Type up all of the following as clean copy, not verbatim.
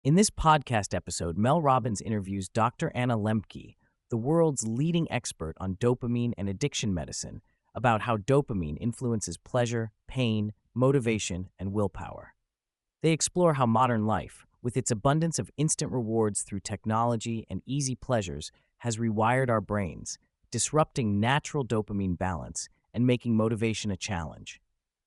In this podcast episode, Mel Robbins interviews Dr. Anna Lembke, the world's leading expert on dopamine and addiction medicine, about how dopamine influences pleasure, pain, motivation, and willpower. They explore how modern life, with its abundance of instant rewards through technology and easy pleasures, has rewired our brains, disrupting natural dopamine balance and making motivation a challenge.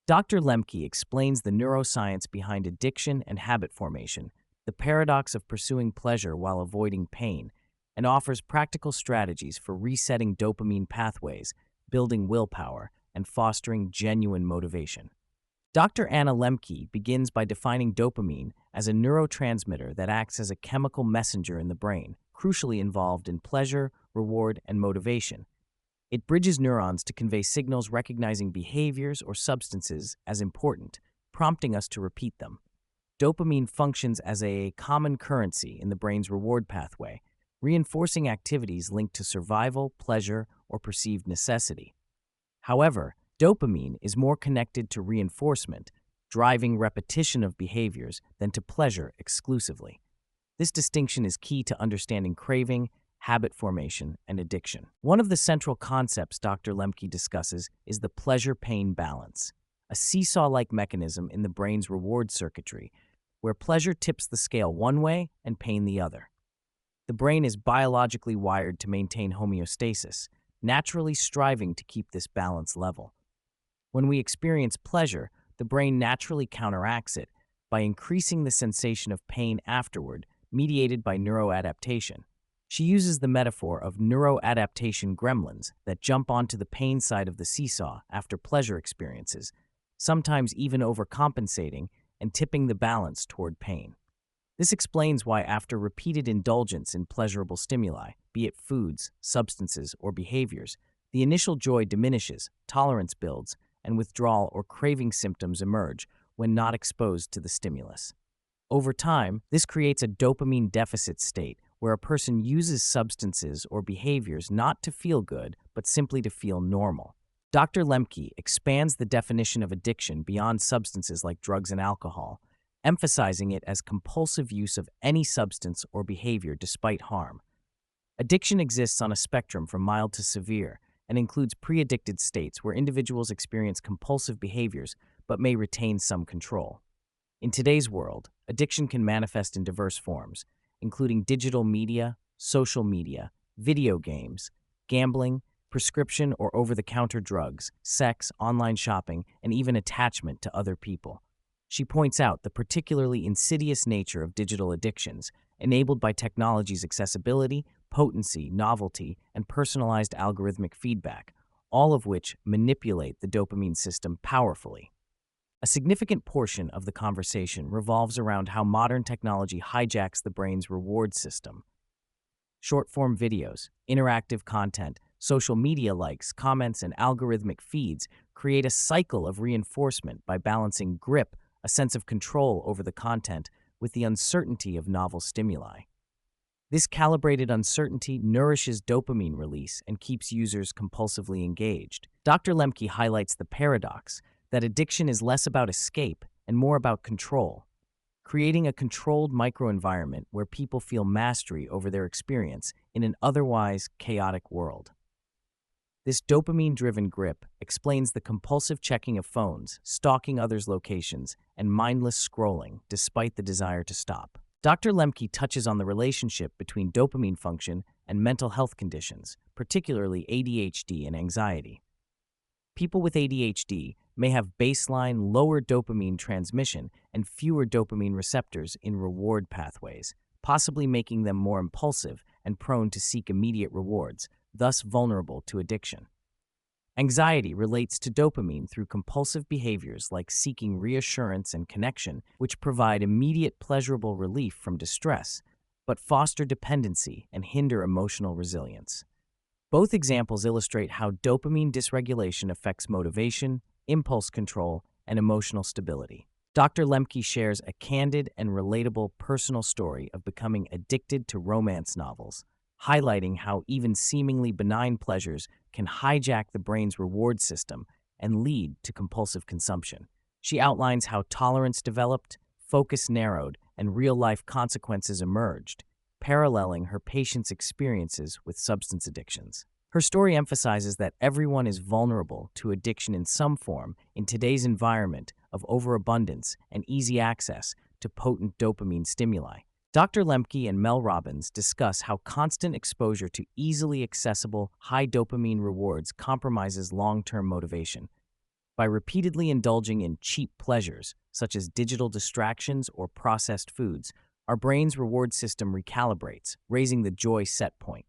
Dr. Lembke explains the neuroscience behind addiction and habit formation, the paradox of pursuing pleasure while avoiding pain, and offers practical strategies for resetting dopamine pathways, building willpower, and fostering genuine motivation. Dr. Anna Lembke begins by defining dopamine as a neurotransmitter that acts as a chemical messenger in the brain, crucially involved in pleasure, reward, and motivation. It bridges neurons to convey signals recognizing behaviors or substances as important, prompting us to repeat them. Dopamine functions as a common currency in the brain's reward pathway, reinforcing activities linked to survival, pleasure, or perceived necessity. However, dopamine is more connected to reinforcement, driving repetition of behaviors, than to pleasure exclusively. This distinction is key to understanding craving, habit formation, and addiction. One of the central concepts Dr. Lembke discusses is the pleasure-pain balance, a seesaw-like mechanism in the brain's reward circuitry, where pleasure tips the scale one way and pain the other. The brain is biologically wired to maintain homeostasis, naturally striving to keep this balance level. When we experience pleasure, the brain naturally counteracts it by increasing the sensation of pain afterward, mediated by neuroadaptation. She uses the metaphor of neuroadaptation gremlins that jump onto the pain side of the seesaw after pleasure experiences, sometimes even overcompensating and tipping the balance toward pain. This explains why after repeated indulgence in pleasurable stimuli, be it foods, substances, or behaviors, the initial joy diminishes, tolerance builds, and withdrawal or craving symptoms emerge when not exposed to the stimulus. Over time, this creates a dopamine deficit state where a person uses substances or behaviors not to feel good, but simply to feel normal. Dr. Lembke expands the definition of addiction beyond substances like drugs and alcohol, emphasizing it as compulsive use of any substance or behavior despite harm. Addiction exists on a spectrum from mild to severe and includes pre-addicted states where individuals experience compulsive behaviors but may retain some control. In today's world, addiction can manifest in diverse forms, including digital media, social media, video games, gambling, prescription or over-the-counter drugs, sex, online shopping, and even attachment to other people. She points out the particularly insidious nature of digital addictions, enabled by technology's accessibility, potency, novelty, and personalized algorithmic feedback, all of which manipulate the dopamine system powerfully. A significant portion of the conversation revolves around how modern technology hijacks the brain's reward system. Short-form videos, interactive content, social media likes, comments, and algorithmic feeds create a cycle of reinforcement by balancing grip, a sense of control over the content, with the uncertainty of novel stimuli. This calibrated uncertainty nourishes dopamine release and keeps users compulsively engaged. Dr. Lembke highlights the paradox that addiction is less about escape and more about control, creating a controlled microenvironment where people feel mastery over their experience in an otherwise chaotic world. This dopamine-driven grip explains the compulsive checking of phones, stalking others' locations, and mindless scrolling despite the desire to stop. Dr. Lembke touches on the relationship between dopamine function and mental health conditions, particularly ADHD and anxiety. People with ADHD may have baseline lower dopamine transmission and fewer dopamine receptors in reward pathways, possibly making them more impulsive and prone to seek immediate rewards, thus vulnerable to addiction. Anxiety relates to dopamine through compulsive behaviors like seeking reassurance and connection, which provide immediate pleasurable relief from distress, but foster dependency and hinder emotional resilience. Both examples illustrate how dopamine dysregulation affects motivation, impulse control, and emotional stability. Dr. Lembke shares a candid and relatable personal story of becoming addicted to romance novels, highlighting how even seemingly benign pleasures can hijack the brain's reward system and lead to compulsive consumption. She outlines how tolerance developed, focus narrowed, and real-life consequences emerged, paralleling her patients' experiences with substance addictions. Her story emphasizes that everyone is vulnerable to addiction in some form in today's environment of overabundance and easy access to potent dopamine stimuli. Dr. Lembke and Mel Robbins discuss how constant exposure to easily accessible, high dopamine rewards compromises long-term motivation. By repeatedly indulging in cheap pleasures, such as digital distractions or processed foods, our brain's reward system recalibrates, raising the joy set point.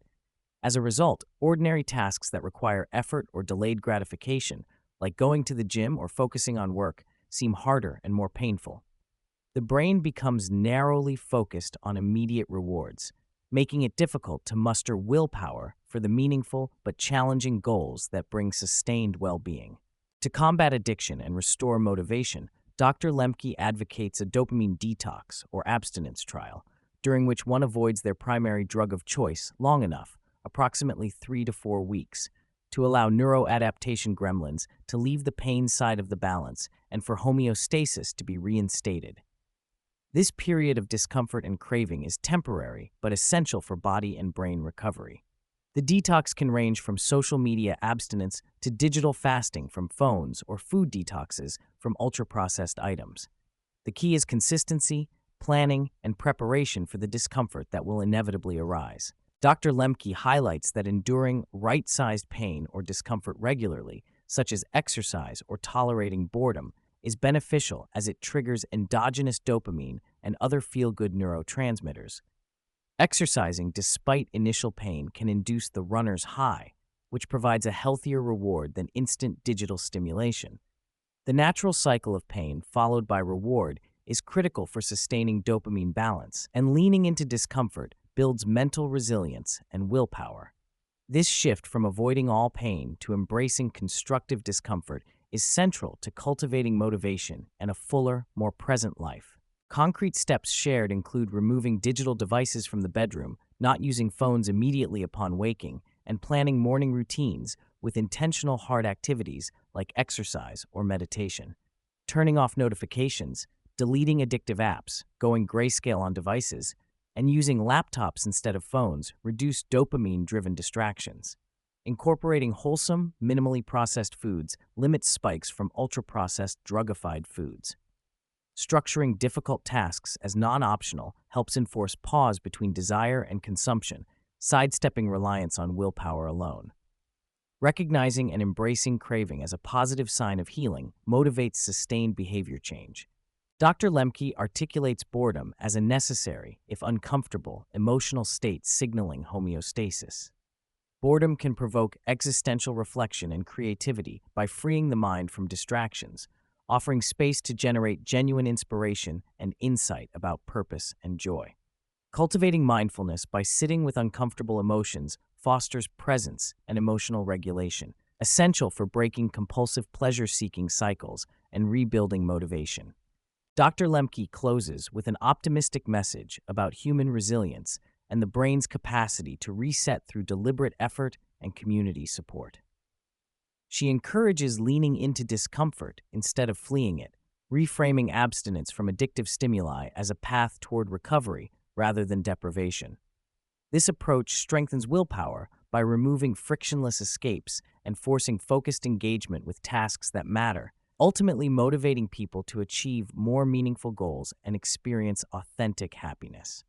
As a result, ordinary tasks that require effort or delayed gratification, like going to the gym or focusing on work, seem harder and more painful. The brain becomes narrowly focused on immediate rewards, making it difficult to muster willpower for the meaningful but challenging goals that bring sustained well-being. To combat addiction and restore motivation, Dr. Lembke advocates a dopamine detox or abstinence trial, during which one avoids their primary drug of choice long enough, approximately 3 to 4 weeks, to allow neuroadaptation gremlins to leave the pain side of the balance and for homeostasis to be reinstated. This period of discomfort and craving is temporary but essential for body and brain recovery. The detox can range from social media abstinence to digital fasting from phones or food detoxes from ultra-processed items. The key is consistency, planning, and preparation for the discomfort that will inevitably arise. Dr. Lembke highlights that enduring right-sized pain or discomfort regularly, such as exercise or tolerating boredom, is beneficial as it triggers endogenous dopamine and other feel-good neurotransmitters. Exercising despite initial pain can induce the runner's high, which provides a healthier reward than instant digital stimulation. The natural cycle of pain followed by reward is critical for sustaining dopamine balance, and leaning into discomfort builds mental resilience and willpower. This shift from avoiding all pain to embracing constructive discomfort is central to cultivating motivation and a fuller, more present life. Concrete steps shared include removing digital devices from the bedroom, not using phones immediately upon waking, and planning morning routines with intentional hard activities like exercise or meditation. Turning off notifications, deleting addictive apps, going grayscale on devices, and using laptops instead of phones reduce dopamine-driven distractions. Incorporating wholesome, minimally processed foods limits spikes from ultra-processed, drugified foods. Structuring difficult tasks as non-optional helps enforce pause between desire and consumption, sidestepping reliance on willpower alone. Recognizing and embracing craving as a positive sign of healing motivates sustained behavior change. Dr. Lembke articulates boredom as a necessary, if uncomfortable, emotional state signaling homeostasis. Boredom can provoke existential reflection and creativity by freeing the mind from distractions, offering space to generate genuine inspiration and insight about purpose and joy. Cultivating mindfulness by sitting with uncomfortable emotions fosters presence and emotional regulation, essential for breaking compulsive pleasure-seeking cycles and rebuilding motivation. Dr. Lembke closes with an optimistic message about human resilience and the brain's capacity to reset through deliberate effort and community support. She encourages leaning into discomfort instead of fleeing it, reframing abstinence from addictive stimuli as a path toward recovery rather than deprivation. This approach strengthens willpower by removing frictionless escapes and forcing focused engagement with tasks that matter, ultimately motivating people to achieve more meaningful goals and experience authentic happiness.